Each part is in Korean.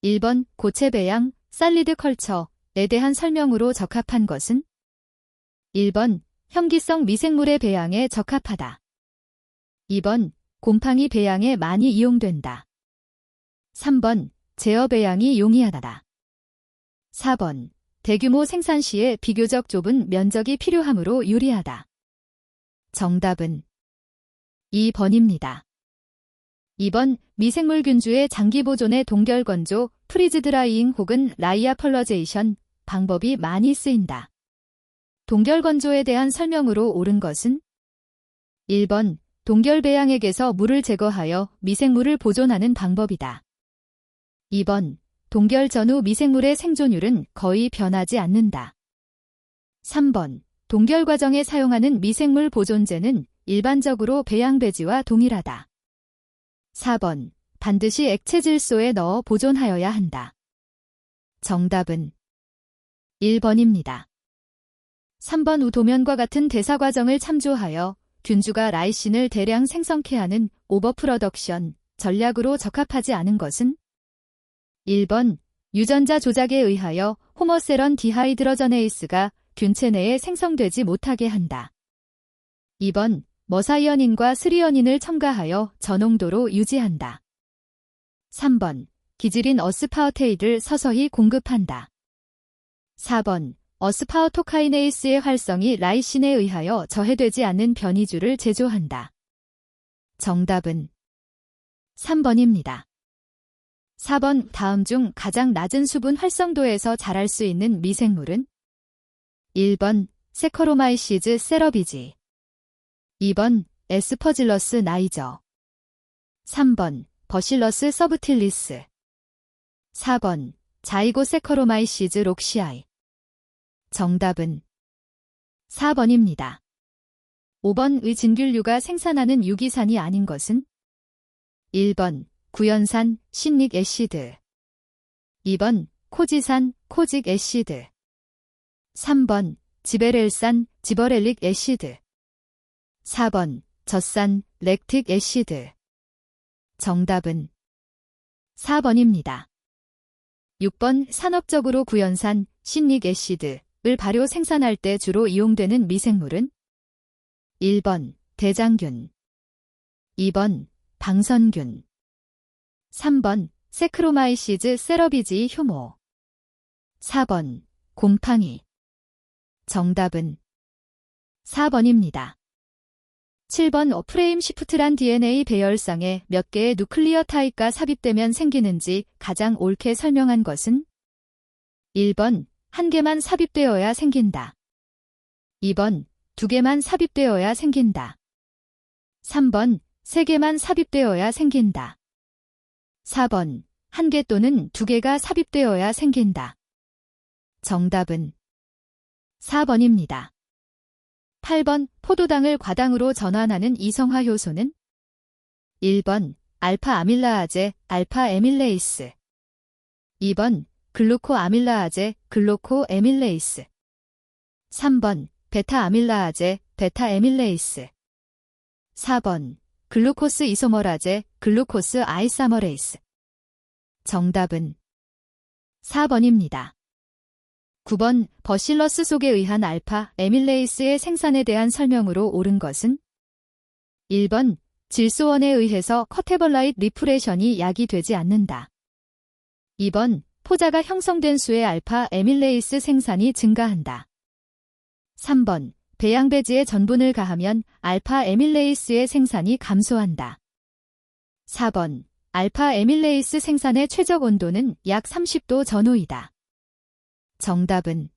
1번 고체 배양, 살리드 컬처에 대한 설명으로 적합한 것은? 1번 현기성 미생물의 배양에 적합하다. 2번 곰팡이 배양에 많이 이용된다. 3번 제어 배양이 용이하다. 4번 대규모 생산 시에 비교적 좁은 면적이 필요하므로 유리하다. 정답은 2번입니다. 2번 미생물 균주의 장기 보존의 동결 건조, 프리즈 드라이잉 혹은 라이아 펄러제이션 방법이 많이 쓰인다. 동결 건조에 대한 설명으로 옳은 것은? 1번 동결 배양액에서 물을 제거하여 미생물을 보존하는 방법이다. 2번 동결 전후 미생물의 생존율은 거의 변하지 않는다. 3번 동결 과정에 사용하는 미생물 보존제는 일반적으로 배양배지와 동일하다. 4번 반드시 액체 질소에 넣어 보존하여야 한다. 정답은 1번입니다. 3번 우도면과 같은 대사 과정을 참조하여 균주가 라이신을 대량 생성케 하는 오버프로덕션 전략으로 적합하지 않은 것은? 1번 유전자 조작에 의하여 호모세런 디하이드로저네이스가 균체 내에 생성되지 못하게 한다. 2번 머사이어닌과 스리어닌을 첨가하여 저농도로 유지한다. 3번 기질인 어스파어테이드를 서서히 공급한다. 4번 어스파어토카이네이스의 활성이 라이신에 의하여 저해되지 않는 변이주를 제조한다. 정답은 3번입니다. 4번 다음 중 가장 낮은 수분 활성도에서 자랄 수 있는 미생물은? 1번 세커로마이시즈 세러비지, 2번 에스퍼질러스 나이저, 3번 버실러스 서브틸리스, 4번 자이고세커로마이시즈 록시아이. 정답은 4번입니다. 5번의 진균류가 생산하는 유기산이 아닌 것은? 1번 구연산 신릭 애시드, 2번 코지산 코직 애시드, 3번 지베렐산 지버렐릭 애시드, 4번 젖산 렉틱 애시드. 정답은 4번입니다. 6번 산업적으로 구연산 신릭 애시드를 발효 생산할 때 주로 이용되는 미생물은? 1번 대장균, 2번 방선균, 3번 세크로마이시즈 세러비지 효모, 4번 곰팡이. 정답은 4번입니다. 7번 프레임 시프트란 DNA 배열상에 몇 개의 누클리어타입과 삽입되면 생기는지 가장 옳게 설명한 것은? 1번 1개만 삽입되어야 생긴다. 2번 2개만 삽입되어야 생긴다. 3번 3개만 삽입되어야 생긴다. 4번 1개 또는 2개가 삽입되어야 생긴다. 정답은 4번입니다. 8번 포도당을 과당으로 전환하는 이성화 효소는? 1번 알파 아밀라아제 알파 에밀레이스, 2번 글루코 아밀라아제 글루코 에밀레이스, 3번 베타 아밀라아제 베타 에밀레이스, 4번 글루코스 이소머라제 글루코스 아이사머레이스. 정답은 4번입니다. 9번 버실러스 속에 의한 알파 에밀레이스의 생산에 대한 설명으로 옳은 것은? 1번 질소원에 의해서 커테벌라잇 리프레션이 야기되지 않는다. 2번 포자가 형성된 수의 알파 에밀레이스 생산이 증가한다. 3번 배양배지에 전분을 가하면 알파 에밀레이스의 생산이 감소한다. 4번 알파 에밀레이스 생산의 최적 온도는 약 30도 전후이다. 정답은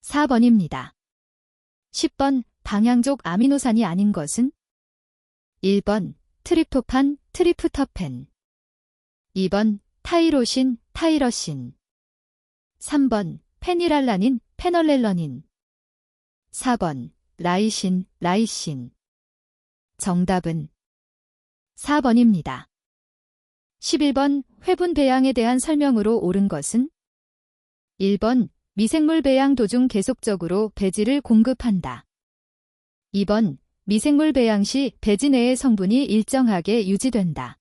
4번입니다. 10번 방향족 아미노산이 아닌 것은? 1번 트립토판 트리프터펜, 2번 타이로신 타이러신, 3번 페니랄라닌 페널렐러닌, 4번 라이신 라이신. 정답은 4번입니다. 11번 회분 배양에 대한 설명으로 옳은 것은? 1번 미생물 배양 도중 계속적으로 배지를 공급한다. 2번 미생물 배양 시 배지 내의 성분이 일정하게 유지된다.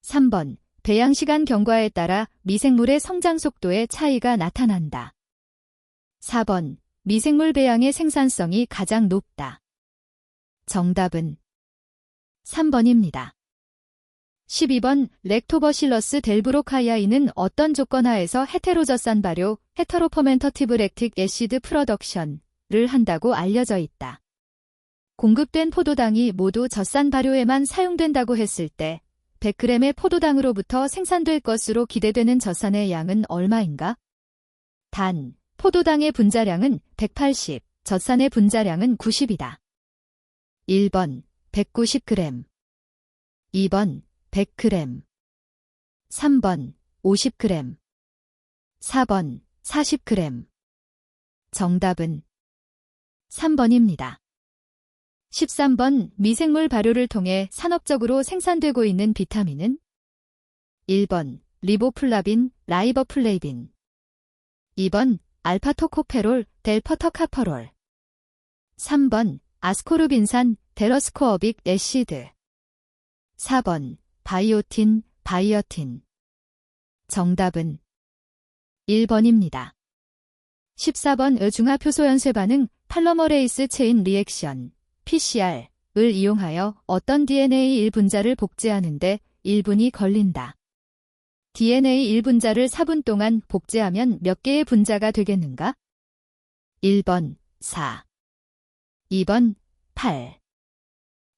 3번 배양 시간 경과에 따라 미생물의 성장 속도에 차이가 나타난다. 4번. 미생물 배양의 생산성이 가장 높다. 정답은 3번입니다. 12번. 렉토버실러스 델브로카이아이는 어떤 조건 하에서 헤테로저산 발효, 헤터로퍼멘터티브 렉틱 애시드 프로덕션을 한다고 알려져 있다. 공급된 포도당이 모두 젖산 발효에만 사용된다고 했을 때 100g의 포도당으로부터 생산될 것으로 기대되는 젖산의 양은 얼마인가? 단, 포도당의 분자량은 180, 젖산의 분자량은 90이다. 1번 190g, 2번 100g, 3번 50g, 4번 40g. 정답은 3번입니다. 13번. 미생물 발효를 통해 산업적으로 생산되고 있는 비타민은? 1번 리보플라빈, 라이버플레이빈, 2번 알파토코페롤, 델퍼터카퍼롤, 3번 아스코르빈산, 데러스코어빅 애시드, 4번 바이오틴, 바이어틴. 정답은 1번입니다. 14번. 중화효소연쇄 반응, 팔로머레이스 체인 리액션, PCR을 이용하여 어떤 DNA 1분자를 복제하는데 1분이 걸린다. DNA 1분자를 4분 동안 복제하면 몇 개의 분자가 되겠는가? 1번 4, 2번 8,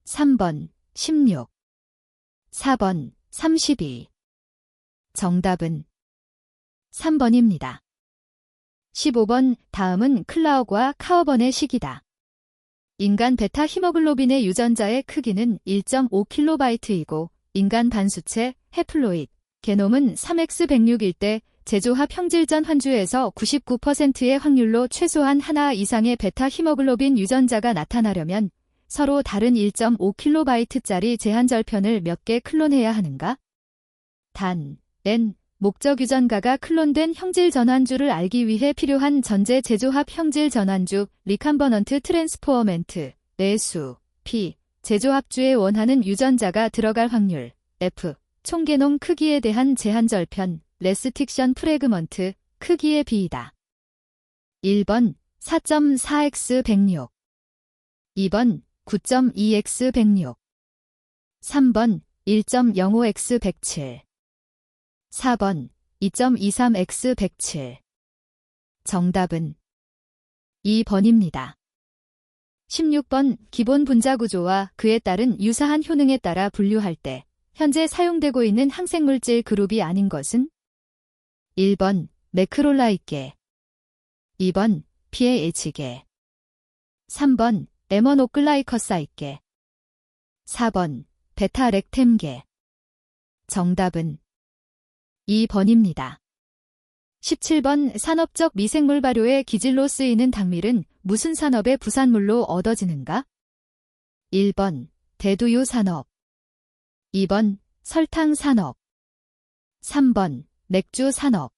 3번 16, 4번 32. 정답은 3번입니다. 15번. 다음은 클라우과 카어번의 식이다. 인간 베타 히모글로빈의 유전자의 크기는 1.5kb이고 인간 반수체 해플로이드 게놈은 3x106일 때 제조합 형질전 환주에서 99%의 확률로 최소한 하나 이상의 베타 히모글로빈 유전자가 나타나려면 서로 다른 1.5kb짜리 제한절편을 몇 개 클론해야 하는가? 단, N, 목적 유전가가 클론된 형질 전환주를 알기 위해 필요한 전제 제조합 형질 전환주, 리칸버넌트 트랜스포어멘트, 내수, P, 제조합주에 원하는 유전자가 들어갈 확률, F, 총게놈 크기에 대한 제한절편, 레스틱션 프래그먼트, 크기의 비이다. 1번 4.4x106, 2번 9.2x106, 3번 1.05x107, 4번 2.23x107. 정답은 2번입니다. 16번. 기본 분자 구조와 그에 따른 유사한 효능에 따라 분류할 때 현재 사용되고 있는 항생물질 그룹이 아닌 것은? 1번 매크롤라이계, 2번 PAH계, 3번 에머노클라이커사이계, 4번 베타렉템계. 정답은 2번입니다. 17번. 산업적 미생물 발효의 기질로 쓰이는 당밀은 무슨 산업의 부산물로 얻어지는가? 1번 대두유 산업, 2번 설탕 산업, 3번 맥주 산업,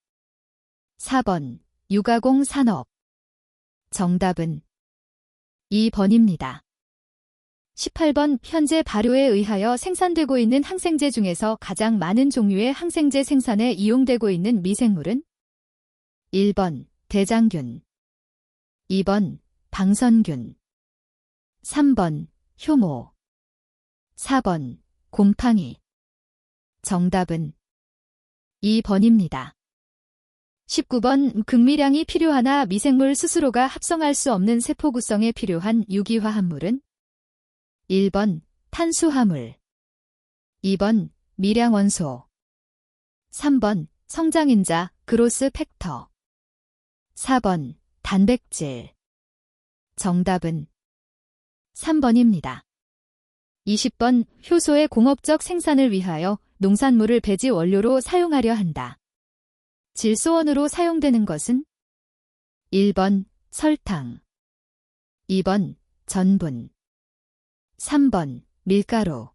4번 유가공 산업. 정답은 2번입니다. 18번. 현재 발효에 의하여 생산되고 있는 항생제 중에서 가장 많은 종류의 항생제 생산에 이용되고 있는 미생물은? 1번 대장균, 2번 방선균, 3번 효모, 4번 곰팡이. 정답은 2번입니다. 19번. 극미량이 필요하나 미생물 스스로가 합성할 수 없는 세포 구성에 필요한 유기화합물은? 1번 탄수화물, 2번 미량원소, 3번 성장인자 그로스 팩터, 4번 단백질. 정답은 3번입니다. 20번. 효소의 공업적 생산을 위하여 농산물을 배지 원료로 사용하려 한다. 질소원으로 사용되는 것은? 1번 설탕, 2번 전분, 3번 밀가루,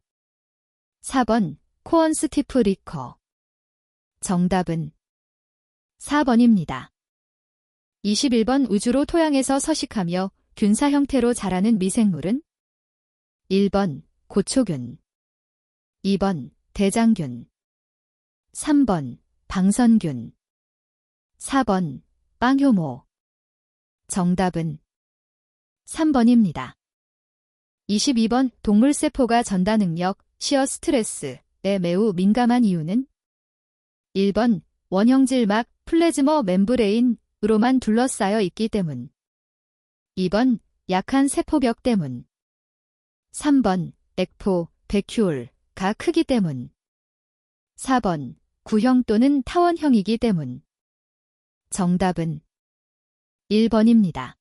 4번 코언스티프 리커. 정답은 4번입니다. 21번. 우주로 토양에서 서식하며 균사 형태로 자라는 미생물은? 1번 고초균, 2번 대장균, 3번 방선균, 4번 빵효모. 정답은 3번입니다. 22번 동물세포가 전다 능력, 시어 스트레스에 매우 민감한 이유는 1번 원형질막, 플래즈머 멤브레인으로만 둘러싸여 있기 때문. 2번 약한 세포벽 때문. 3번 액포, 백큐올가 크기 때문. 4번 구형 또는 타원형이기 때문. 정답은 1번입니다.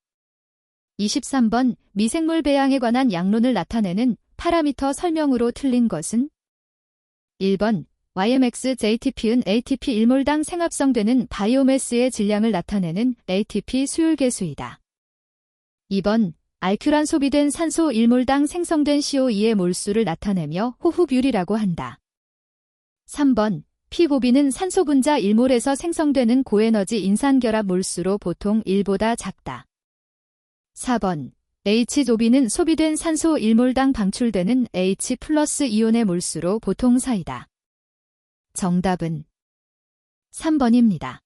23번 미생물 배양에 관한 양론을 나타내는 파라미터 설명으로 틀린 것은 1번 YMX JTP은 ATP 1몰당 생합성되는 바이오매스의 질량을 나타내는 ATP 수율계수이다. 2번 알큐란 소비된 산소 1몰당 생성된 CO2의 몰수를 나타내며 호흡율이라고 한다. 3번 P호비는 산소 분자 1몰에서 생성되는 고에너지 인산결합 몰수로 보통 1보다 작다. 4번 H조비는 소비된 산소 1몰당 방출되는 H 플러스 이온의 몰수로 보통 4이다. 정답은 3번입니다.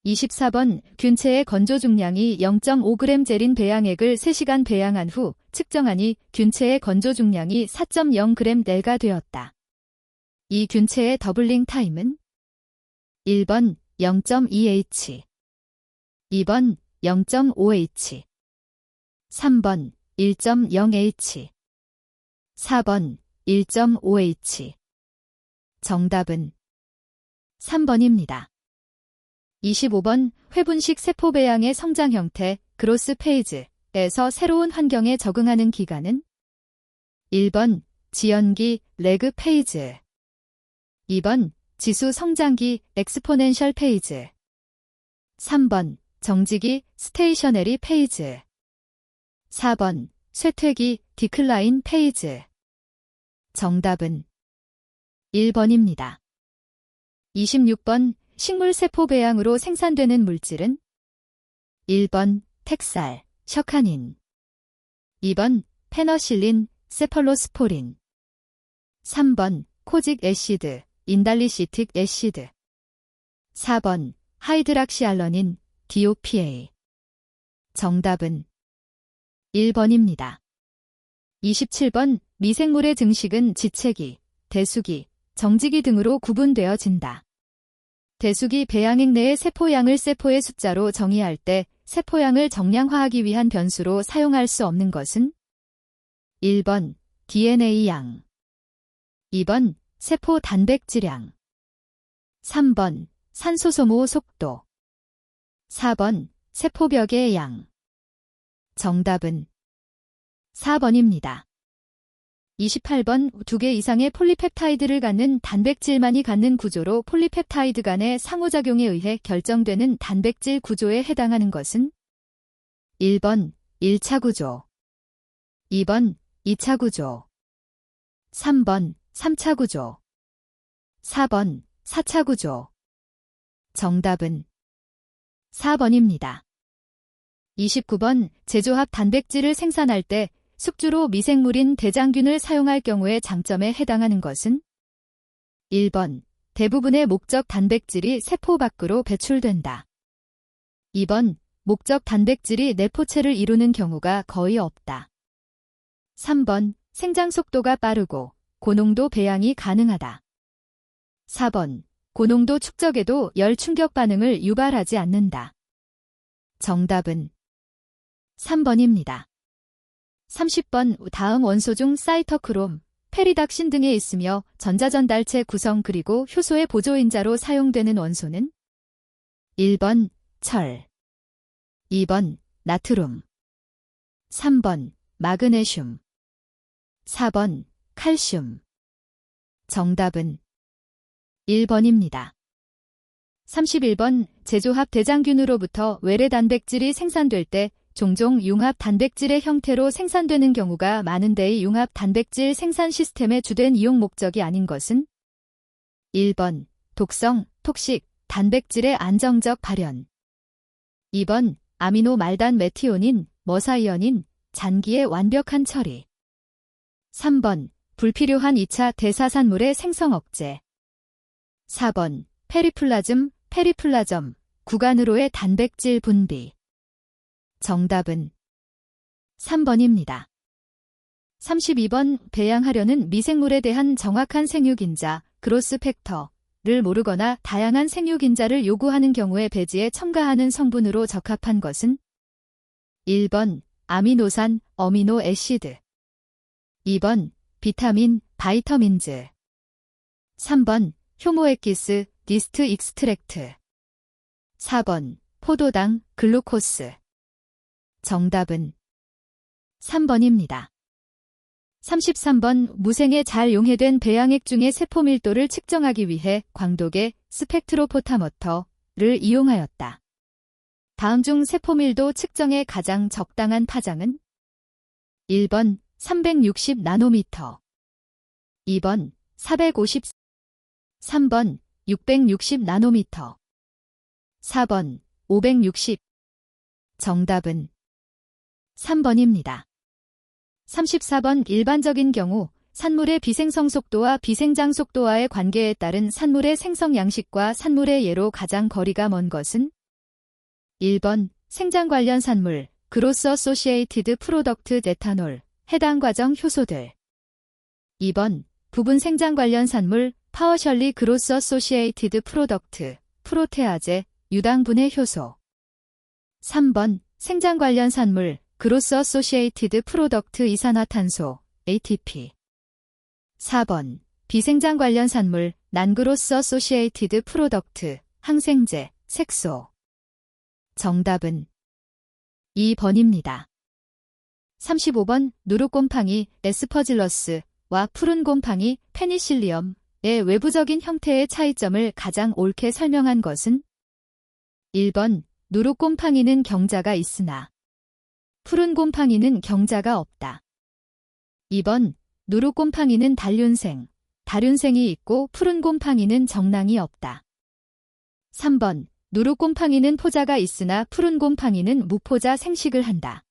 24번 균체의 건조 중량이 0.5g 제린 배양액을 3시간 배양한 후 측정하니 균체의 건조 중량이 4.0g 넬가 되었다. 이 균체의 더블링 타임은 1번 0.2H, 2번 0.5H, 3번 1.0H, 4번 1.5H. 정답은 3번입니다. 25번 회분식 세포 배양의 성장 형태, 그로스 페이즈에서 새로운 환경에 적응하는 기간은 1번 지연기, 레그 페이즈, 2번 지수 성장기, 엑스포넨셜 페이즈, 3번 정지기, 스테이셔너리 페이즈, 4번 쇠퇴기, 디클라인 페이즈. 정답은 1번입니다. 26번 식물세포 배양으로 생산되는 물질은 1번 텍살, 셔카닌, 2번 페너실린, 세펄로스포린, 3번 코직 애시드, 인달리시틱 애시드, 4번 하이드락시알러닌, DOPA. 정답은 1번입니다. 27번 미생물의 증식은 지체기, 대수기, 정지기 등으로 구분되어진다. 대수기 배양액 내의 세포양을 세포의 숫자로 정의할 때 세포양을 정량화하기 위한 변수로 사용할 수 없는 것은 1번 DNA 양, 2번 세포 단백질량, 3번 산소 소모 속도, 4번 세포벽의 양. 정답은 4번입니다. 28번 2개 이상의 폴리펩타이드를 갖는 단백질만이 갖는 구조로 폴리펩타이드 간의 상호작용에 의해 결정되는 단백질 구조에 해당하는 것은 1번 1차 구조, 2번 2차 구조, 3번 3차 구조, 4번 4차 구조. 정답은 4번입니다. 29번 제조합 단백질을 생산할 때 숙주로 미생물인 대장균을 사용할 경우의 장점에 해당하는 것은 1번 대부분의 목적 단백질이 세포 밖으로 배출된다. 2번 목적 단백질이 내포체를 이루는 경우가 거의 없다. 3번 생장 속도가 빠르고 고농도 배양이 가능하다. 4번 고농도 축적에도 열 충격 반응을 유발하지 않는다. 정답은 3번입니다. 30번 다음 원소 중 사이터크롬, 페리닥신 등에 있으며 전자전달체 구성 그리고 효소의 보조인자로 사용되는 원소는 1번 철, 2번 나트륨, 3번 마그네슘, 4번 칼슘. 정답은 1번입니다. 31번 제조합 대장균으로부터 외래 단백질이 생산될 때 종종 융합 단백질의 형태로 생산되는 경우가 많은데 이 융합 단백질 생산 시스템의 주된 이용 목적이 아닌 것은 1번 독성, 톡식, 단백질의 안정적 발현, 2번 아미노 말단 메티오닌, 머사이언인, 잔기의 완벽한 처리, 3번 불필요한 2차 대사산물의 생성 억제, 4번 페리플라즘, 구간으로의 단백질 분비. 정답은 3번입니다. 32번 배양하려는 미생물에 대한 정확한 생육인자, 그로스 팩터를 모르거나 다양한 생육인자를 요구하는 경우에 배지에 첨가하는 성분으로 적합한 것은 1번 아미노산, 어미노 애시드. 2번 비타민, 바이터민즈. 3번 효모액기스, 디스트 익스트랙트. 4번 포도당, 글루코스. 정답은 3번입니다. 33번 무생에 잘 용해된 배양액 중의 세포 밀도를 측정하기 위해 광독의 스펙트로포타머터를 이용하였다. 다음 중 세포 밀도 측정에 가장 적당한 파장은 1번 360 나노미터, 2번 450, 3번 660 나노미터, 4번 560. 정답은 3번입니다. 34번 일반적인 경우 산물의 비생성 속도와 비생장 속도와의 관계에 따른 산물의 생성 양식과 산물의 예로 가장 거리가 먼 것은 1번 생장 관련 산물, 그로스 어소시에이티드 프로덕트 에탄올, 해당 과정 효소들. 2번 부분 생장 관련 산물, 파워셜리 그로스 어소시에이티드 프로덕트, 프로테아제, 유당분해 효소. 3번 생장 관련 산물, 그로스 어소시에이티드 프로덕트 이산화탄소, ATP. 4번 비생장 관련 산물, 난그로스 어소시에이티드 프로덕트, 항생제, 색소. 정답은 2번입니다. 35번 누룩곰팡이, 에스퍼질러스와 푸른 곰팡이, 페니실리엄의 외부적인 형태의 차이점을 가장 옳게 설명한 것은 1번 누룩곰팡이는 경자가 있으나 푸른 곰팡이는 경자가 없다. 2번 누룩곰팡이는 다륜생이 있고 푸른 곰팡이는 정낭이 없다. 3번 누룩곰팡이는 포자가 있으나 푸른 곰팡이는 무포자 생식을 한다.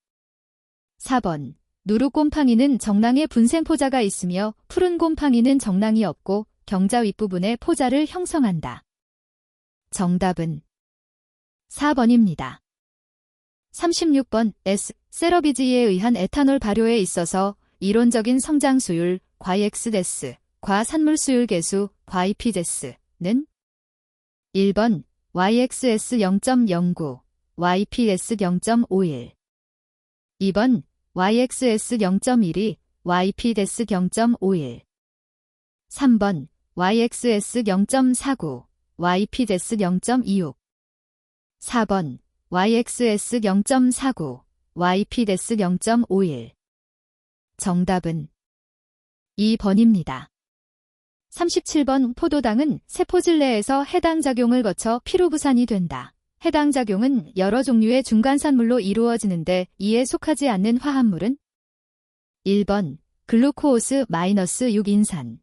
4번 누룩곰팡이는 정낭에 분생포자가 있으며 푸른 곰팡이는 정낭이 없고 경자 윗부분에 포자를 형성한다. 정답은 4번입니다. 36번 세러비지에 의한 에탄올 발효에 있어서 이론적인 성장수율, YXDES과 산물수율 계수, YPDES는 1번 YXS 0.09, YPS 0.51. 2번 YXS 0.12, YPDES 0.51. 3번 YXS 0.49, YPDES 0.26. 4번 YXS 0.49, YPDES 0.51. 정답은 2번입니다. 37번 포도당은 세포질 내에서 해당 작용을 거쳐 피로부산이 된다. 해당 작용은 여러 종류의 중간산물로 이루어지는데 이에 속하지 않는 화합물은 1번 글루코오스-6인산,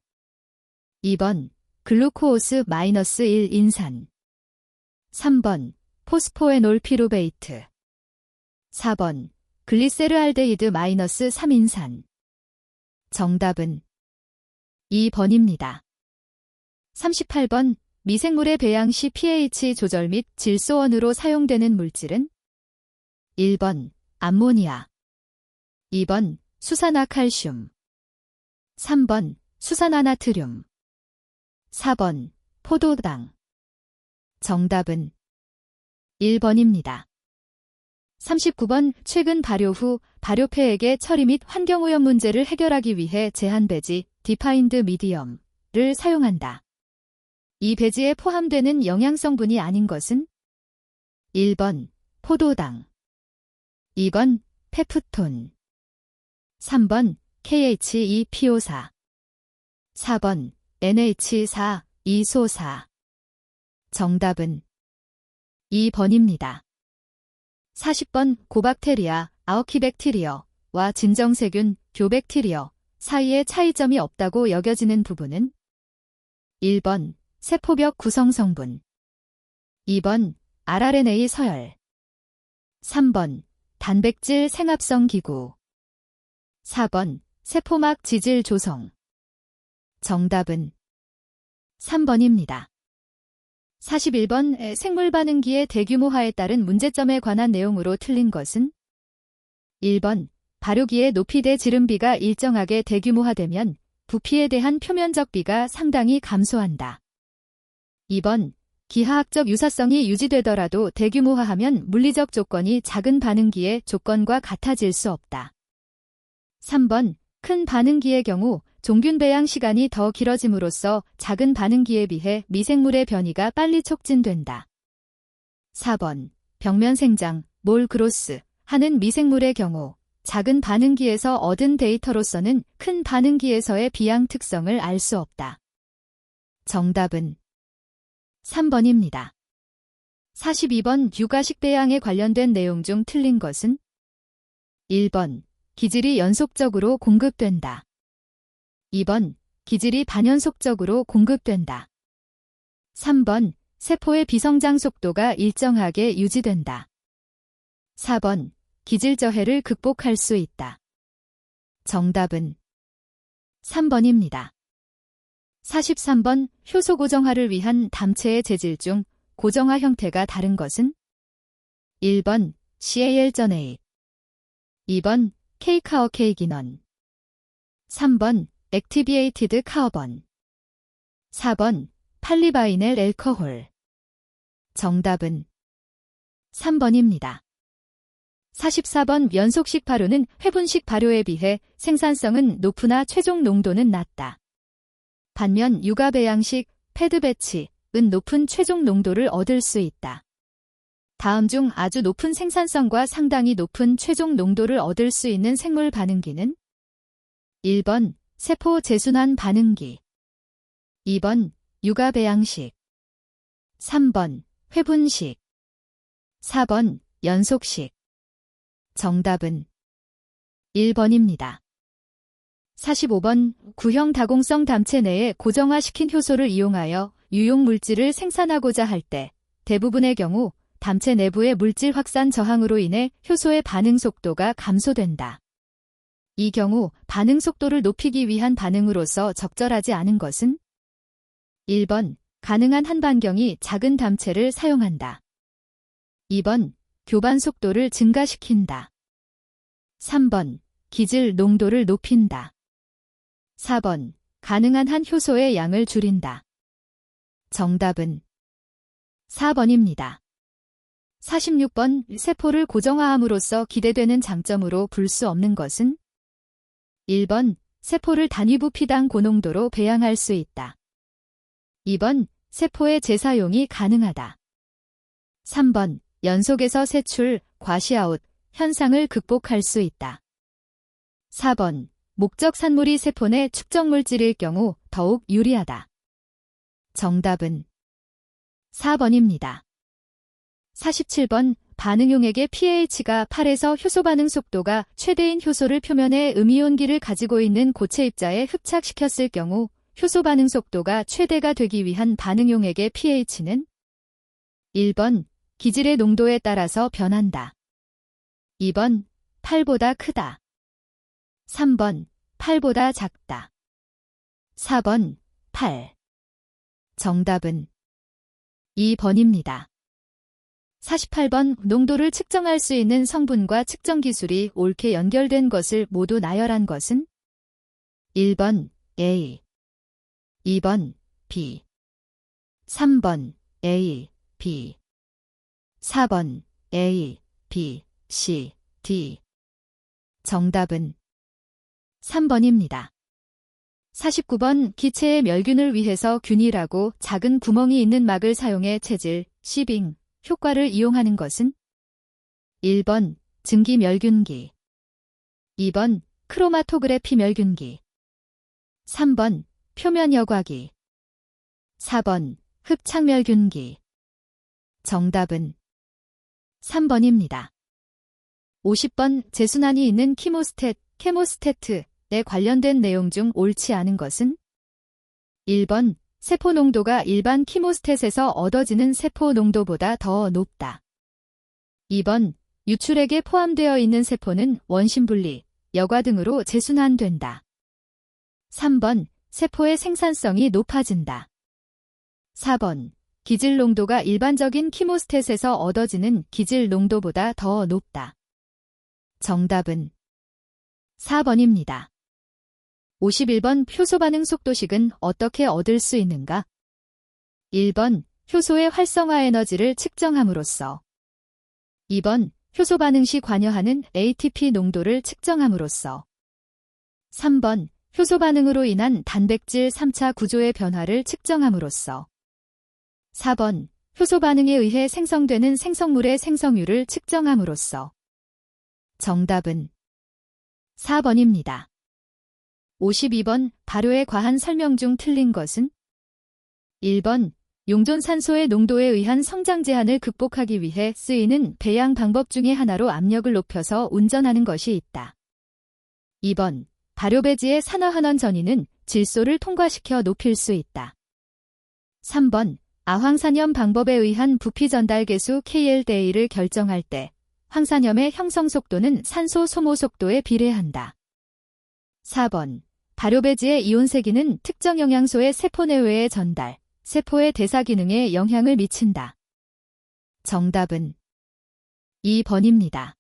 2번 글루코오스-1인산, 3번 포스포에놀 피루베이트, 4번 글리세르알데히드-3인산. 정답은 2번입니다. 38번 미생물의 배양 시 pH 조절 및 질소원으로 사용되는 물질은 1번 암모니아, 2번 수산화칼슘, 3번 수산화나트륨, 4번 포도당. 정답은 1번입니다. 39번 최근 발효 후 발효폐액의 처리 및 환경오염 문제를 해결하기 위해 제한 배지 디파인드 미디엄을 사용한다. 이 배지에 포함되는 영양성분이 아닌 것은 1번 포도당, 2번 페프톤, 3번 KHEPO4, 4번 NH4 이소사. 정답은 2번입니다. 40번 고박테리아, 아오키백테리어와 진정세균, 교백테리어 사이에 차이점이 없다고 여겨지는 부분은 1번 세포벽 구성성분, 2번 rRNA 서열, 3번 단백질 생합성 기구, 4번 세포막 지질 조성. 정답은 3번입니다. 41번 생물 반응기의 대규모화에 따른 문제점에 관한 내용으로 틀린 것은 1번 발효기의 높이대 지름비가 일정하게 대규모화되면 부피에 대한 표면적 비가 상당히 감소한다. 2번 기하학적 유사성이 유지되더라도 대규모화하면 물리적 조건이 작은 반응기의 조건과 같아질 수 없다. 3번 큰 반응기의 경우 종균 배양 시간이 더 길어짐으로써 작은 반응기에 비해 미생물의 변이가 빨리 촉진된다. 4번 벽면 생장, 몰 그로스 하는 미생물의 경우 작은 반응기에서 얻은 데이터로서는 큰 반응기에서의 비양 특성을 알 수 없다. 정답은 3번입니다. 42번 육아식 배양에 관련된 내용 중 틀린 것은 1번 기질이 연속적으로 공급된다. 2번 기질이 반연속적으로 공급된다. 3번 세포의 비성장 속도가 일정하게 유지된다. 4번 기질 저해를 극복할 수 있다. 정답은 3번입니다. 43번 효소 고정화를 위한 담체의 재질 중 고정화 형태가 다른 것은 1번 CAL-8 2번 K카어케이기넌 3번 액티비에이티드 카어번 4번 팔리바이넬 앨커홀 정답은 3번입니다. 44번 연속식 발효는 회분식 발효에 비해 생산성은 높으나 최종 농도는 낮다. 반면 육아 배양식, 패드 배치은 높은 최종 농도를 얻을 수 있다. 다음 중 아주 높은 생산성과 상당히 높은 최종 농도를 얻을 수 있는 생물 반응기는 1번 세포 재순환 반응기 2번 육아 배양식 3번 회분식 4번 연속식 정답은 1번입니다. 45번 구형 다공성 담체 내에 고정화시킨 효소를 이용하여 유용 물질을 생산하고자 할 때 대부분의 경우 담체 내부의 물질 확산 저항으로 인해 효소의 반응 속도가 감소된다. 이 경우 반응 속도를 높이기 위한 반응으로서 적절하지 않은 것은 1번 가능한 한 반경이 작은 담체를 사용한다. 2번 교반 속도를 증가시킨다. 3번 기질 농도를 높인다. 4번 가능한 한 효소의 양을 줄인다. 정답은 4번입니다. 46번 세포를 고정화함으로써 기대되는 장점으로 볼 수 없는 것은 1번 세포를 단위 부피당 고농도로 배양할 수 있다. 2번 세포의 재사용이 가능하다. 3번 연속에서 세출, 과시아웃 현상을 극복할 수 있다. 4번 목적 산물이 세포 내 축적 물질일 경우 더욱 유리하다. 정답은 4번입니다. 47번 반응용액의 pH가 8에서 효소 반응 속도가 최대인 효소를 표면에 음이온기를 가지고 있는 고체 입자에 흡착시켰을 경우 효소 반응 속도가 최대가 되기 위한 반응용액의 pH는 1번 기질의 농도에 따라서 변한다. 2번 8보다 크다. 3번 8보다 작다. 4번 8. 정답은 2번입니다. 48번 농도를 측정할 수 있는 성분과 측정 기술이 옳게 연결된 것을 모두 나열한 것은 1번 A, 2번 B, 3번 A, B, 4번 A, B, C, D. 정답은 3번입니다. 49번 기체의 멸균을 위해서 균일하고 작은 구멍이 있는 막을 사용해 체질, 시빙, 효과를 이용하는 것은 1번 증기 멸균기 2번 크로마토그래피 멸균기 3번 표면 여과기 4번 흡착 멸균기 정답은 3번입니다. 50번 재순환이 있는 케모스태트에 관련된 내용 중 옳지 않은 것은 1번 세포 농도가 일반 키모스탯에서 얻어지는 세포 농도보다 더 높다. 2번 유출액에 포함되어 있는 세포는 원심분리, 여과 등으로 재순환된다. 3번 세포의 생산성이 높아진다. 4번 기질 농도가 일반적인 키모스탯에서 얻어지는 기질 농도보다 더 높다. 정답은 4번입니다. 51번 효소 반응 속도식은 어떻게 얻을 수 있는가? 1번 효소의 활성화 에너지를 측정함으로써 2번 효소 반응 시 관여하는 ATP 농도를 측정함으로써 3번 효소 반응으로 인한 단백질 3차 구조의 변화를 측정함으로써 4번 효소 반응에 의해 생성되는 생성물의 생성률을 측정함으로써 정답은 4번입니다. 52번 발효의 과한 설명 중 틀린 것은 1번 용존산소의 농도에 의한 성장 제한을 극복하기 위해 쓰이는 배양 방법 중의 하나로 압력을 높여서 운전하는 것이 있다. 2번 발효배지의 산화환원 전이는 질소를 통과시켜 높일 수 있다. 3번 아황산염 방법에 의한 부피 전달 계수 KLDA를 결정할 때 황산염의 형성 속도는 산소 소모 속도에 비례한다. 4번 발효배지의 이온세기는 특정 영양소의 세포 내외의 전달, 세포의 대사 기능에 영향을 미친다. 정답은 2번입니다.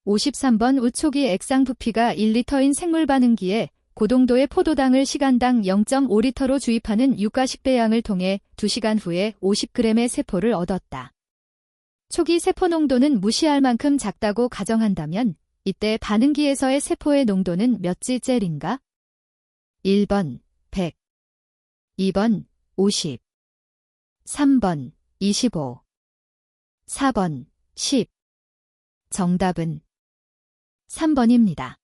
53번 우초기 액상 부피가 1리터인 생물 반응기에 고동도의 포도당을 시간당 0.5리터로 주입하는 육가식 배양을 통해 2시간 후에 50g의 세포를 얻었다. 초기 세포 농도는 무시할 만큼 작다고 가정한다면 이때 반응기에서의 세포의 농도는 몇 g셀인가? 1번 100, 2번 50, 3번 25, 4번 10. 정답은 3번입니다.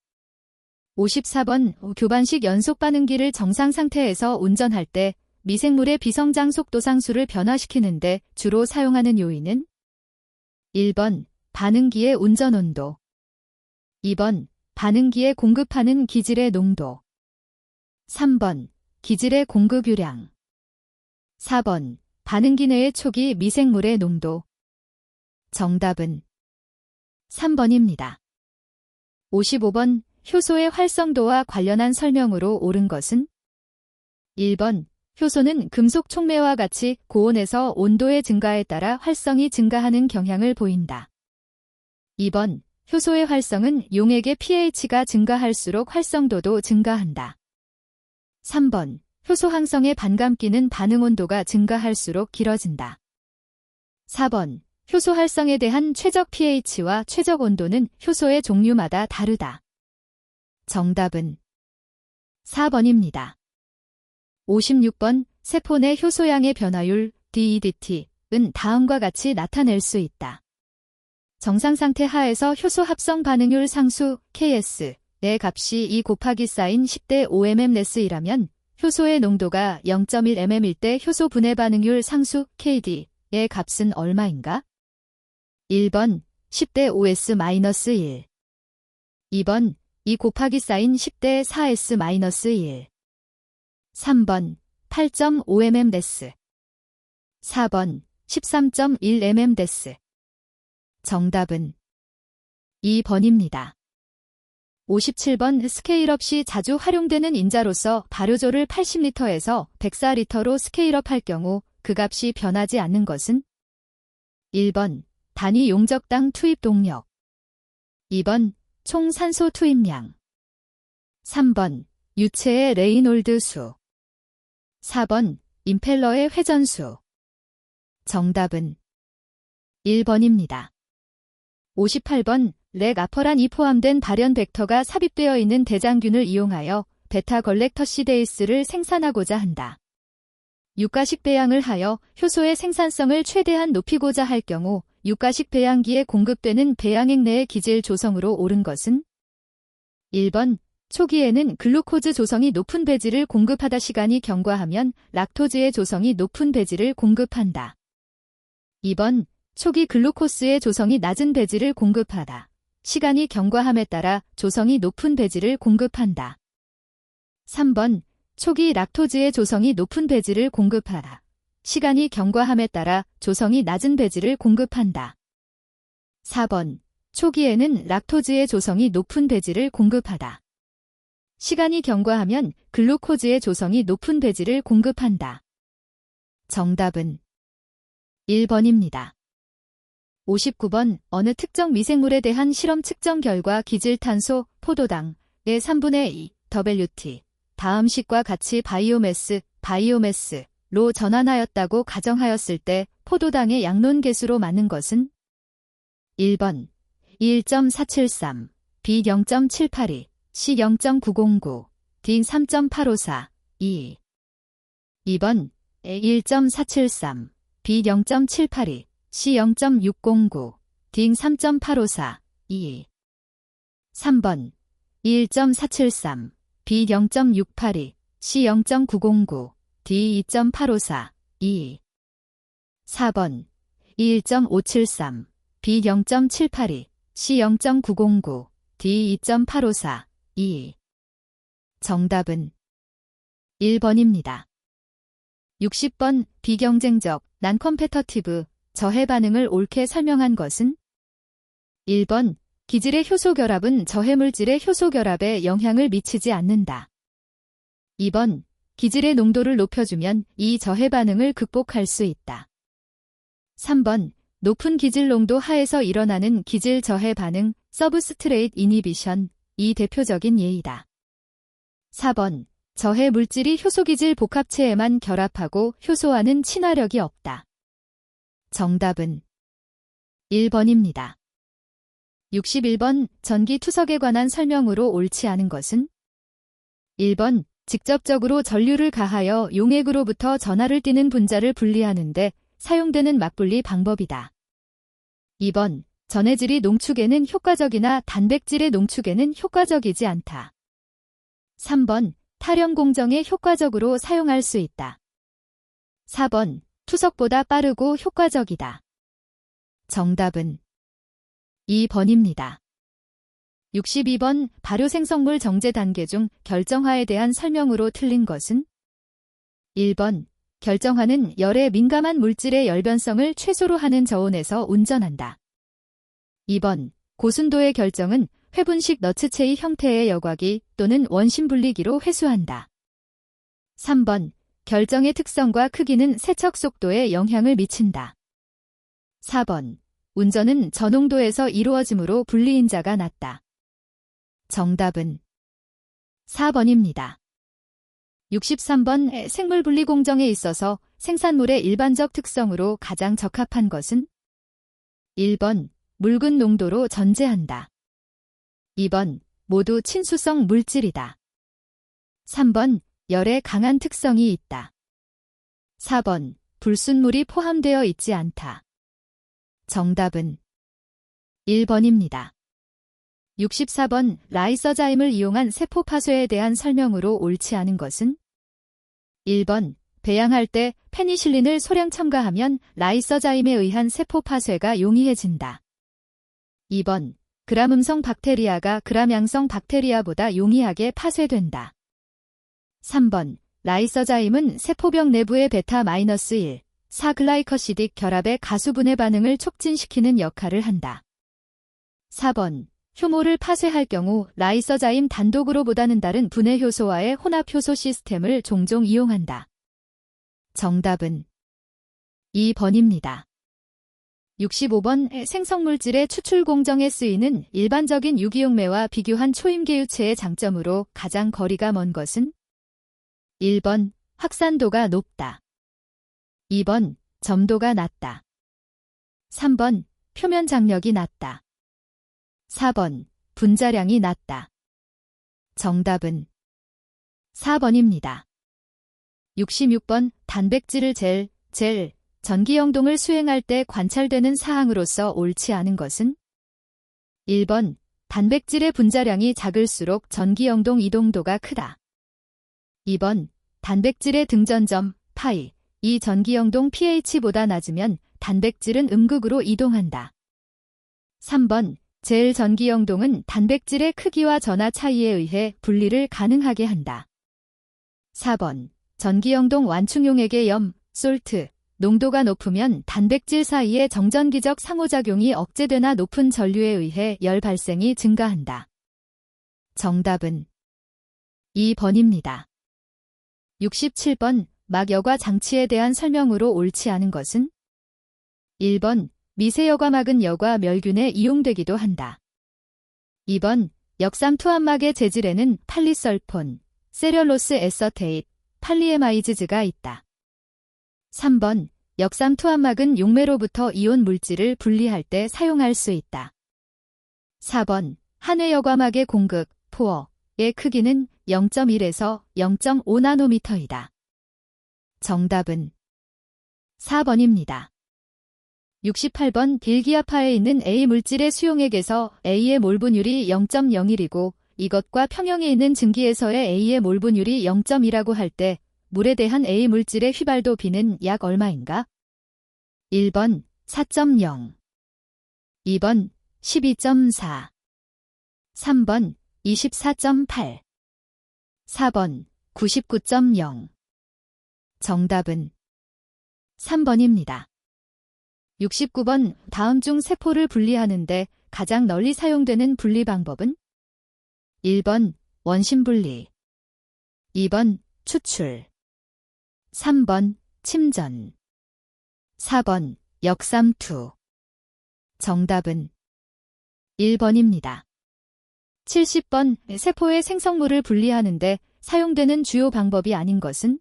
54번 교반식 연속 반응기를 정상 상태에서 운전할 때 미생물의 비성장 속도 상수를 변화시키는데 주로 사용하는 요인은 1번 반응기의 운전 온도 2번 반응기에 공급하는 기질의 농도 3번 기질의 공급유량 4번 반응기 내의 초기 미생물의 농도 정답은 3번입니다. 55번 효소의 활성도와 관련한 설명으로 옳은 것은 1번 효소는 금속 촉매와 같이 고온에서 온도의 증가에 따라 활성이 증가하는 경향을 보인다. 2번 효소의 활성은 용액의 pH가 증가할수록 활성도도 증가한다. 3번 효소 항성의 반감기는 반응 온도가 증가할수록 길어진다. 4번 효소 활성에 대한 최적 pH와 최적 온도는 효소의 종류마다 다르다. 정답은 4번입니다. 56번 세포 내 효소양의 변화율 DEDT은 다음과 같이 나타낼 수 있다. 정상 상태 하에서 효소 합성 반응률 상수 Ks의 값이 2 곱하기 사인 10대 5mm이라면 효소의 농도가 0.1mm일 때 효소 분해 반응률 상수 KD의 값은 얼마인가? 1번 10대 5s-1 2번 2 곱하기 사인 10대 4s-1 3번 8.5mmdes 4번 13.1mmdes 정답은 2번입니다. 57번 스케일업 시 자주 활용되는 인자로서 발효조를 80리터에서 104리터로 스케일업할 경우 그 값이 변하지 않는 것은 1번 단위 용적당 투입 동력 2번 총 산소 투입량 3번 유체의 레이놀드 수 4번 임펠러의 회전수 정답은 1번입니다. 58번 렉 아퍼란이 포함된 발현 벡터가 삽입되어 있는 대장균을 이용하여 베타 걸렉터시데이스를 생산하고자 한다. 육가식 배양을 하여 효소의 생산성을 최대한 높이고자 할 경우 육가식 배양기에 공급되는 배양액 내의 기질 조성으로 옳은 것은 1번 초기에는 글루코즈 조성이 높은 배지를 공급하다 시간이 경과하면 락토즈의 조성이 높은 배지를 공급한다. 2번 초기 글루코스의 조성이 낮은 배지를 공급하다. 시간이 경과함에 따라 조성이 높은 배지를 공급한다. 3번 초기 락토즈의 조성이 높은 배지를 공급하다. 시간이 경과함에 따라 조성이 낮은 배지를 공급한다. 4번 초기에는 락토즈의 조성이 높은 배지를 공급하다. 시간이 경과하면 글루코즈의 조성이 높은 배지를 공급한다. 정답은 1번입니다. 59번 어느 특정 미생물에 대한 실험 측정 결과 기질탄소, 포도당의 3분의 2, WT, 다음 식과 같이 바이오매스로 전환하였다고 가정하였을 때 포도당의 양론 계수로 맞는 것은 1번 1.473, B 0.782, C 0.909, D 3.854, 2. 2번 1.473, B 0.782, C 0.609, D 3.854, 2. 3번 1.473, B 0.682, C 0.909, D 2.854, 2. 4번 1.573, B 0.782, C 0.909, D 2.854, 2. 정답은 1번입니다. 60번 비경쟁적, 난컴페터티브, 저해 반응을 옳게 설명한 것은 1번 기질의 효소 결합은 저해 물질의 효소 결합에 영향을 미치지 않는다. 2번 기질의 농도를 높여주면 이 저해 반응을 극복할 수 있다. 3번 높은 기질 농도 하에서 일어나는 기질 저해 반응, 서브스트레이트 이니비션, 이 대표적인 예이다. 4번 저해 물질이 효소기질 복합체에만 결합하고 효소와는 친화력이 없다. 정답은 1번입니다. 61번 전기 투석에 관한 설명으로 옳지 않은 것은 1번 직접적으로 전류를 가하여 용액으로부터 전하를 띠는 분자를 분리하는 데 사용되는 막분리 방법이다. 2번 전해질이 농축에는 효과적이나 단백질의 농축에는 효과적이지 않다. 3번 탈염 공정에 효과적으로 사용할 수 있다. 4번 투석보다 빠르고 효과적이다. 정답은 2번입니다. 62번 발효생성물 정제 단계 중 결정화에 대한 설명으로 틀린 것은 1번 결정화는 열에 민감한 물질의 열변성을 최소로 하는 저온에서 운전한다. 2번 고순도의 결정은 회분식 너츠체의 형태의 여과기 또는 원심 분리기로 회수한다. 3번 결정의 특성과 크기는 세척 속도에 영향을 미친다. 4번 운전은 저농도에서 이루어지므로 분리인자가 낮다. 정답은 4번입니다. 63번 생물 분리 공정에 있어서 생산물의 일반적 특성으로 가장 적합한 것은 1번 묽은 농도로 전제한다. 2번 모두 친수성 물질이다. 3번 열에 강한 특성이 있다. 4번 불순물이 포함되어 있지 않다. 정답은 1번입니다. 64번 라이서자임을 이용한 세포 파쇄에 대한 설명으로 옳지 않은 것은 1번 배양할 때 페니실린을 소량 첨가하면 라이서자임에 의한 세포 파쇄가 용이해진다. 2번 그람음성 박테리아가 그람양성 박테리아보다 용이하게 파쇄된다. 3번 라이서자임은 세포벽 내부의 베타-1, 4글라이커시딕 결합의 가수분해 반응을 촉진시키는 역할을 한다. 4번 효모를 파쇄할 경우 라이서자임 단독으로보다는 다른 분해 효소와의 혼합 효소 시스템을 종종 이용한다. 정답은 2번입니다. 65번 생성물질의 추출 공정에 쓰이는 일반적인 유기용매와 비교한 초임계유체의 장점으로 가장 거리가 먼 것은 1번 확산도가 높다. 2번 점도가 낮다. 3번 표면 장력이 낮다. 4번 분자량이 낮다. 정답은 4번입니다. 66번 단백질을 젤, 전기영동을 수행할 때 관찰되는 사항으로서 옳지 않은 것은 1번 단백질의 분자량이 작을수록 전기영동 이동도가 크다. 2번 단백질의 등전점 파이, 이 전기영동 pH보다 낮으면 단백질은 음극으로 이동한다. 3번 젤 전기영동은 단백질의 크기와 전하 차이에 의해 분리를 가능하게 한다. 4번 전기영동 완충용액의 염, 솔트, 농도가 높으면 단백질 사이의 정전기적 상호작용이 억제되나 높은 전류에 의해 열 발생이 증가한다. 정답은 2번입니다. 67번 막 여과 장치에 대한 설명으로 옳지 않은 것은 1번 미세여과막은 여과 멸균에 이용되기도 한다. 2번 역삼투압막의 재질에는 팔리설폰, 세렐로스 에서테이트, 팔리에마이즈가 있다. 3번 역삼투압막은 용매로부터 이온 물질을 분리할 때 사용할 수 있다. 4번 한해여과막의 공극, 포어의 크기는 0.1에서 0.5나노미터이다. 정답은 4번입니다. 68번 길기압하에 있는 A 물질의 수용액에서 A의 몰 분율이 0.01이고 이것과 평형에 있는 증기에서의 A의 몰 분율이 0.2라고 할 때 물에 대한 A 물질의 휘발도 B는 약 얼마인가? 1번 4.0, 2번 12.4, 3번 24.8, 4번 99.0. 정답은 3번입니다. 69번 다음 중 세포를 분리하는데 가장 널리 사용되는 분리 방법은? 1번 원심분리, 2번 추출, 3번 침전, 4번 역삼투. 정답은 1번입니다. 70번 세포의 생성물을 분리하는데 사용되는 주요 방법이 아닌 것은?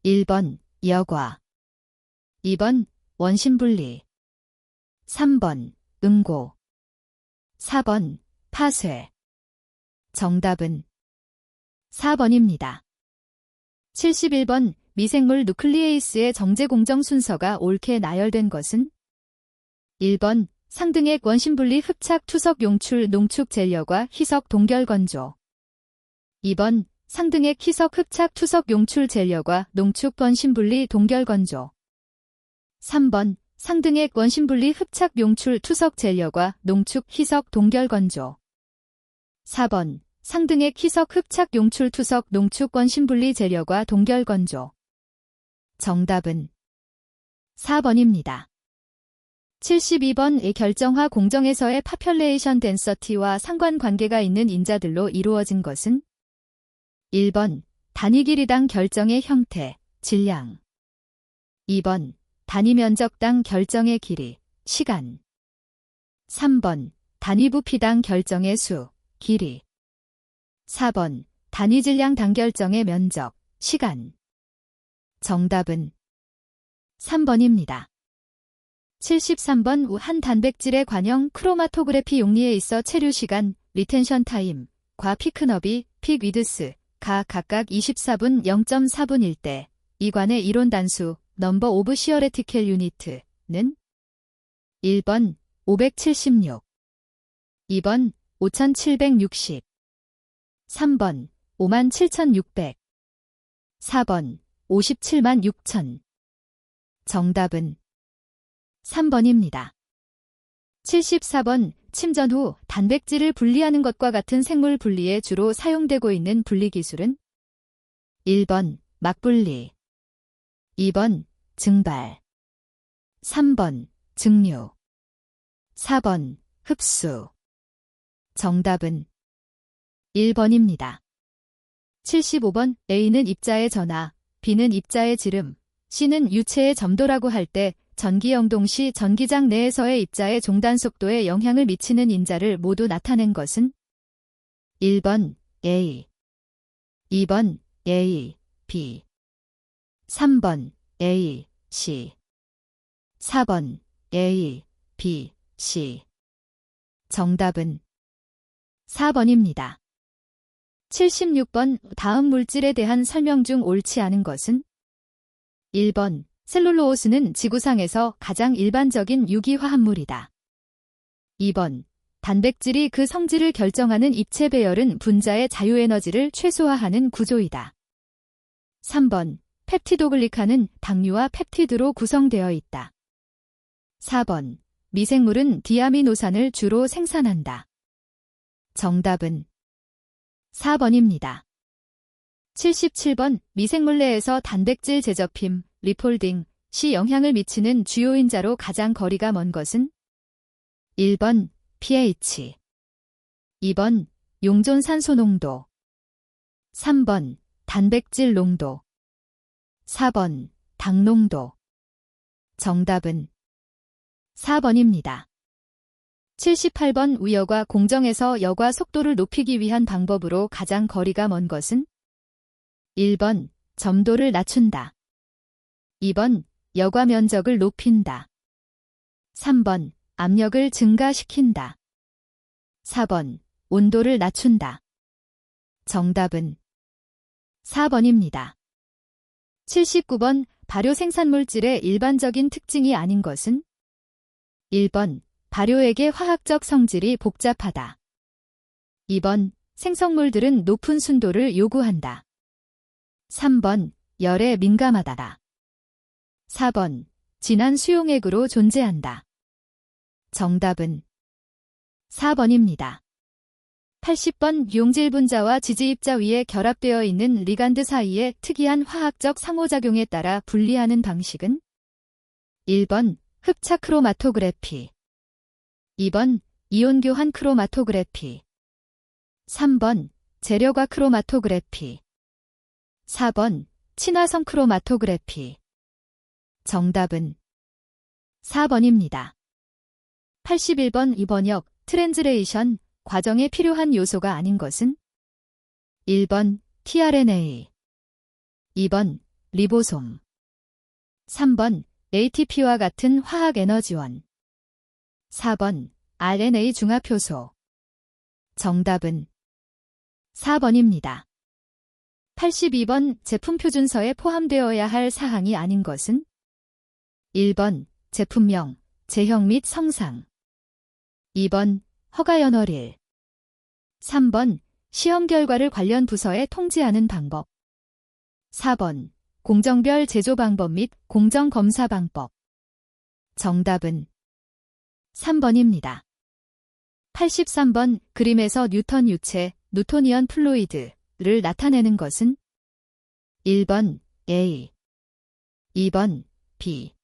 1번 여과, 2번 원심분리, 3번 응고, 4번 파쇄. 정답은 4번입니다. 71번 미생물 누클리에이스의 정제 공정 순서가 옳게 나열된 것은? 1번 상등액 원심분리 흡착 투석 용출 농축 젤여과 희석 동결 건조, 2번 상등액 희석 흡착 투석 용출 젤여과 농축 원심분리 동결 건조, 3번 상등액 원심분리 흡착 용출 투석 젤여과 농축 희석 동결 건조, 4번 상등액 희석 흡착 용출 투석 농축 원심분리 젤여과 동결 건조. 정답은 4번입니다. 72번 결정화 공정에서의 파퓰레이션 덴서티와 상관관계가 있는 인자들로 이루어진 것은? 1번 단위 길이당 결정의 형태, 질량, 2번 단위 면적당 결정의 길이, 시간, 3번 단위 부피당 결정의 수, 길이, 4번 단위 질량 당 결정의 면적, 시간. 정답은 3번입니다. 73번 한 단백질의 관형 크로마토그래피 용리에 있어 체류 시간, 리텐션 타임, 과 피크너비, 픽 위드스가 각각 24분 0.4분일 때 이 관의 이론 단수 넘버 오브 시어레티켈 유니트는? 1번 576, 2번 5760, 3번 57600, 4번 576,000. 정답은 3번입니다. 74번 침전 후 단백질을 분리하는 것과 같은 생물 분리에 주로 사용되고 있는 분리 기술은? 1번 막분리, 2번 증발, 3번 증류, 4번 흡수. 정답은 1번입니다. 75번 A는 입자의 전하, B는 입자의 지름, C는 유체의 점도라고 할 때 전기영동 시 전기장 내에서의 입자의 종단 속도에 영향을 미치는 인자를 모두 나타낸 것은? 1번 A, 2번 A, B, 3번 A, C, 4번 A, B, C. 정답은 4번입니다. 76번 다음 물질에 대한 설명 중 옳지 않은 것은? 1번 셀룰로오스는 지구상에서 가장 일반적인 유기화합물이다. 2번 단백질이 그 성질을 결정하는 입체 배열은 분자의 자유에너지를 최소화하는 구조이다. 3번 펩티도글리칸은 당류와 펩티드로 구성되어 있다. 4번 미생물은 디아미노산을 주로 생산한다. 정답은 4번입니다. 77번 미생물 내에서 단백질 재접힘, 리폴딩 시 영향을 미치는 주요 인자로 가장 거리가 먼 것은? 1번 pH, 2번 용존 산소 농도, 3번 단백질 농도, 4번 당 농도. 정답은 4번입니다. 78번 우여과 공정에서 여과 속도를 높이기 위한 방법으로 가장 거리가 먼 것은? 1번 점도를 낮춘다. 2번 여과 면적을 높인다. 3번 압력을 증가시킨다. 4번 온도를 낮춘다. 정답은 4번입니다. 79번 발효 생산물질의 일반적인 특징이 아닌 것은? 1번 발효액의 화학적 성질이 복잡하다. 2번 생성물들은 높은 순도를 요구한다. 3번 열에 민감하다. 4번 진한 수용액으로 존재한다. 정답은 4번입니다. 80번 용질 분자와 지지입자 위에 결합되어 있는 리간드 사이의 특이한 화학적 상호작용에 따라 분리하는 방식은? 1번 흡착 크로마토그래피. 2번 이온 교환 크로마토그래피. 3번 재료과 크로마토그래피. 4번 친화성 크로마토그래피. 정답은 4번입니다. 81번 이번역 트랜즈레이션 과정에 필요한 요소가 아닌 것은? 1번 tRNA. 2번 리보솜. 3번 ATP와 같은 화학 에너지원. 4번 RNA 중합효소. 정답은 4번입니다. 82번 제품 표준서에 포함되어야 할 사항이 아닌 것은? 1번 제품명, 제형 및 성상. 2번 허가연월일. 3번 시험 결과를 관련 부서에 통지하는 방법. 4번 공정별 제조 방법 및 공정검사 방법. 정답은 3번입니다. 83번 그림에서 뉴턴 유체, 뉴토니언 플루이드를 나타내는 것은? 1번 A. 2번 B.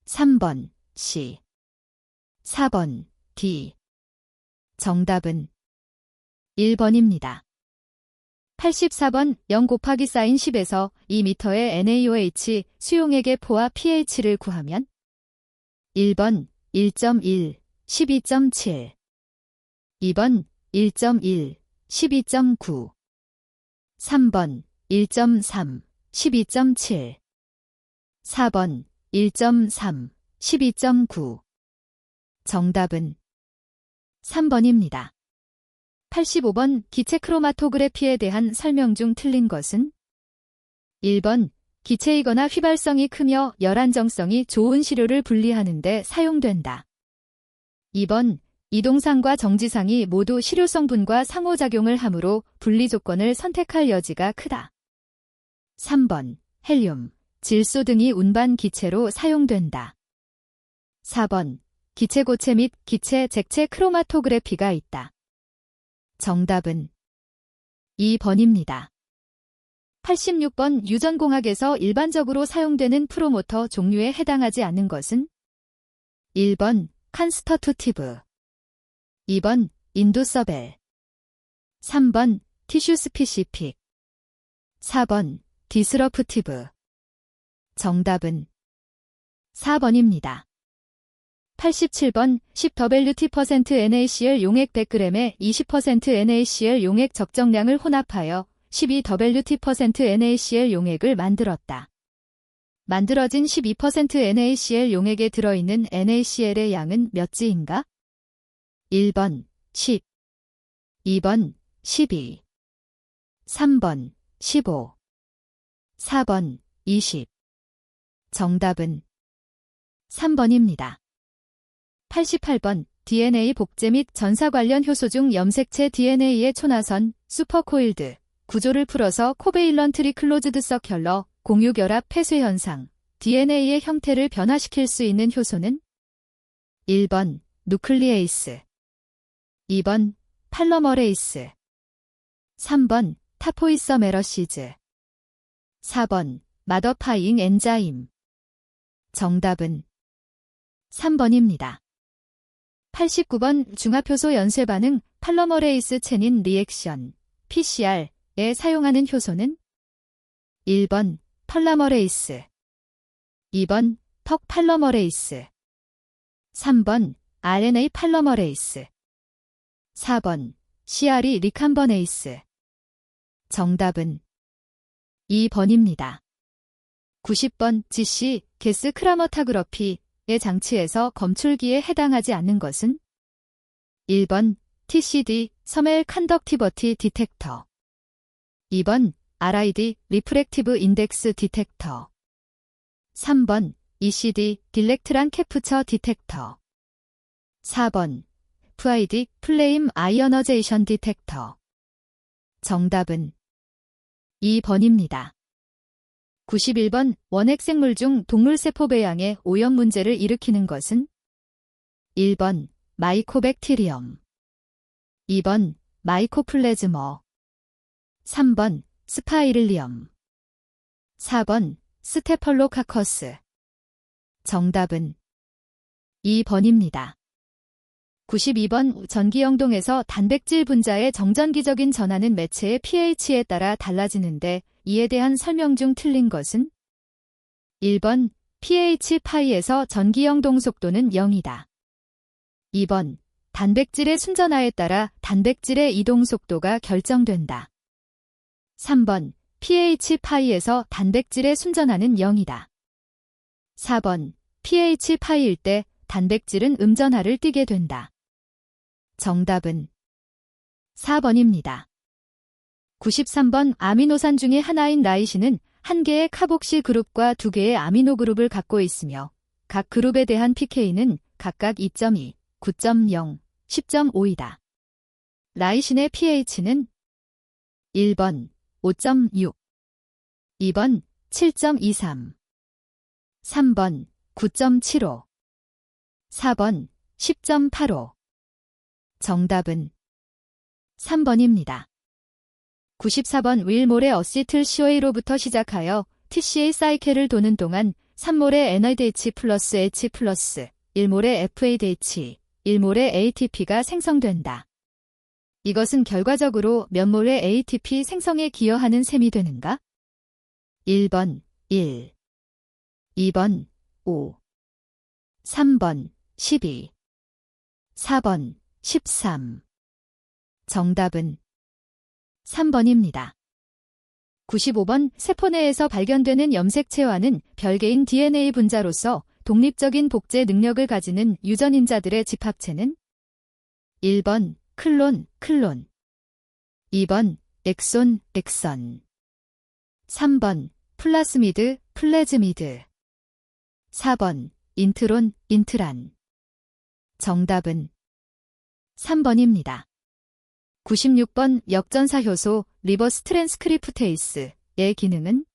3번 C. 4번 D. 정답은 1번입니다. 84번 0 곱하기 사인 10에서 2m의 NaOH 수용액의 포화 pH를 구하면? 1번 1.1, 12.7. 2번 1.1, 12.9. 3번 1.3, 12.7. 4번 1.3, 12.9. 정답은 3번입니다. 85번 기체 크로마토그래피에 대한 설명 중 틀린 것은? 1번 기체이거나 휘발성이 크며 열안정성이 좋은 시료를 분리하는 데 사용된다. 2번 이동상과 정지상이 모두 시료성분과 상호작용을 하므로 분리 조건을 선택할 여지가 크다. 3번 헬륨, 질소 등이 운반 기체로 사용된다. 4번 기체 고체 및 기체 잭체 크로마토그래피가 있다. 정답은 2번입니다. 86번 유전공학에서 일반적으로 사용되는 프로모터 종류에 해당하지 않는 것은? 1번 칸스터투티브. 2번 인두서벨. 3번 티슈 스피시픽. 4번 디스러프티브. 정답은 4번입니다. 87번 10WT% NaCl 용액 100g에 20% NaCl 용액 적정량을 혼합하여 12WT% NaCl 용액을 만들었다. 만들어진 12% NaCl 용액에 들어있는 NaCl의 양은 몇 지인가? 1번 10, 2번 12, 3번 15, 4번 20. 정답은 3번입니다. 88번 DNA 복제 및 전사 관련 효소 중 염색체 DNA의 초나선, 슈퍼코일드, 구조를 풀어서 코베일런트리 클로즈드 서큘러, 공유결합 폐쇄 현상, DNA의 형태를 변화시킬 수 있는 효소는? 1번 누클리에이스. 2번 팔로머레이스. 3번 타포이서메러시즈. 4번 마더파잉 엔자임. 정답은 3번입니다. 89번 중합효소 연쇄 반응 팔로머레이스 체닌 리액션 PCR에 사용하는 효소는? 1번 펄라머레이스. 2번 턱 팔로머레이스. 3번 RNA 팔로머레이스. 4번 CRE 리칸버네이스. 정답은 2번입니다. 90번 GC 게스 크라머타그러피의 장치에서 검출기에 해당하지 않는 것은 1번 TCD 서멜 컨덕티버티 디텍터. 2번 RID 리프렉티브 인덱스 디텍터. 3번 ECD 딜렉트란 캡처 디텍터. 4번 FID 플레임 아이어너제이션 디텍터. 정답은 2번입니다. 91번 원핵생물 중 동물세포 배양에 오염 문제를 일으키는 것은 1번 마이코백테리엄. 2번 마이코플래즈머. 3번 스파이를리엄. 4번 스테펄로카커스. 정답은 2번입니다. 92번 전기영동에서 단백질 분자의 정전기적인 전하는 매체의 pH에 따라 달라지는데 이에 대한 설명 중 틀린 것은 1번 pH 파이에서 전기영동 속도는 0이다. 2번 단백질의 순전하에 따라 단백질의 이동 속도가 결정된다. 3번 pH 파이에서 단백질의 순전하는 0이다. 4번 pH 파이일 때 단백질은 음전하를 띠게 된다. 정답은 4번입니다. 93번 아미노산 중의 하나인 라이신은 한 개의 카복시 그룹과 두 개의 아미노 그룹을 갖고 있으며 각 그룹에 대한 pK는 각각 2.2, 9.0, 10.5이다. 라이신의 pH는 1번 5.6, 2번 7.23, 3번 9.75, 4번 10.85. 정답은 3번입니다. 94번 윌몰의 어시틀 COA로부터 시작하여 TCA 사이클을 도는 동안 3몰의 NADH 플러스 H 플러스 1몰의 FADH, 1몰의 ATP가 생성된다. 이것은 결과적으로 몇 몰의 ATP 생성에 기여하는 셈이 되는가? 1번 1, 2번 5, 3번 12, 4번 13. 정답은 3번입니다. 95번 세포 내에서 발견되는 염색체화는 별개인 DNA 분자로서 독립적인 복제 능력을 가지는 유전인자들의 집합체는 1번 클론, 2번 엑손, 3번 플라스미드, 플래즈미드, 4번 인트론, 인트란. 정답은 3번입니다. 96번 역전사 효소 리버스 트랜스크립테이스의 기능은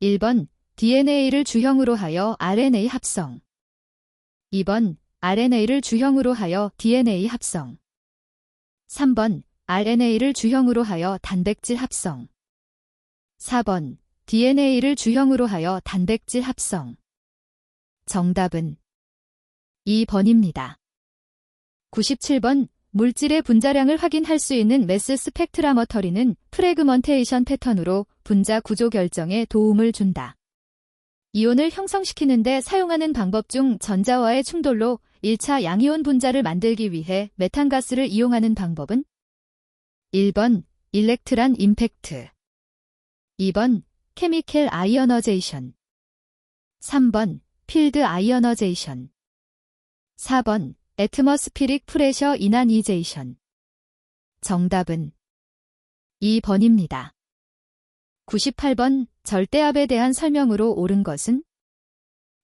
1번 DNA를 주형으로 하여 RNA 합성. 2번 RNA를 주형으로 하여 DNA 합성. 3번 RNA를 주형으로 하여 단백질 합성. 4번 DNA를 주형으로 하여 단백질 합성. 정답은 2번입니다. 97번 물질의 분자량을 확인할 수 있는 매스 스펙트라머터리는 프래그먼테이션 패턴으로 분자 구조 결정에 도움을 준다. 이온을 형성시키는 데 사용하는 방법 중 전자와의 충돌로 1차 양이온 분자를 만들기 위해 메탄가스를 이용하는 방법은 1번 일렉트란 임팩트, 2번 케미컬 아이어너제이션, 3번 필드 아이어너제이션, 4번 애트머스피릭 프레셔 이나니제이션. 정답은 2번입니다. 98번 절대압에 대한 설명으로 옳은 것은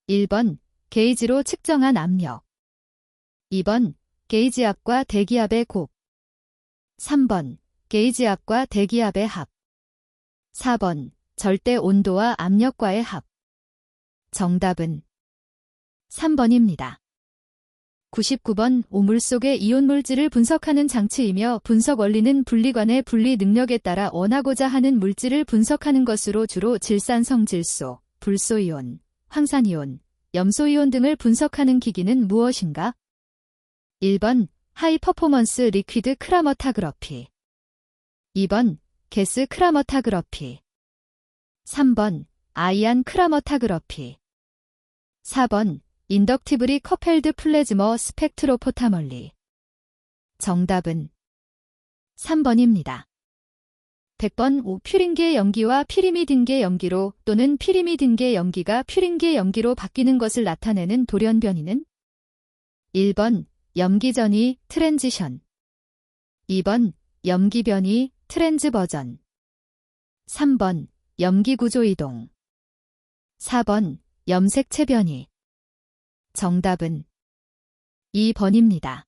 1번 게이지로 측정한 압력, 2번 게이지압과 대기압의 곱, 3번 게이지압과 대기압의 합, 4번 절대 온도와 압력과의 합. 정답은 3번입니다. 99번 오물 속의 이온 물질을 분석하는 장치이며 분석 원리는 분리관의 분리 능력에 따라 원하고자 하는 물질을 분석하는 것으로 주로 질산성 질소, 불소이온, 황산이온, 염소이온 등을 분석하는 기기는 무엇인가? 1번 하이 퍼포먼스 리퀴드 크라머타그러피, 2번 게스 크라머타그러피, 3번 아이안 크라머타그러피, 4번 인덕티브리 커펠드 플래즈머 스펙트로포타멀리. 정답은 3번입니다. 100번 5. 퓨린계 염기와 피리미딘계 염기로 또는 피리미딘계 염기가 퓨린계 염기로 바뀌는 것을 나타내는 돌연변이는 1번 염기전이 트랜지션, 2번 염기변이 트랜즈버전, 3번 염기구조이동, 4번 염색체 변이. 정답은 2번입니다.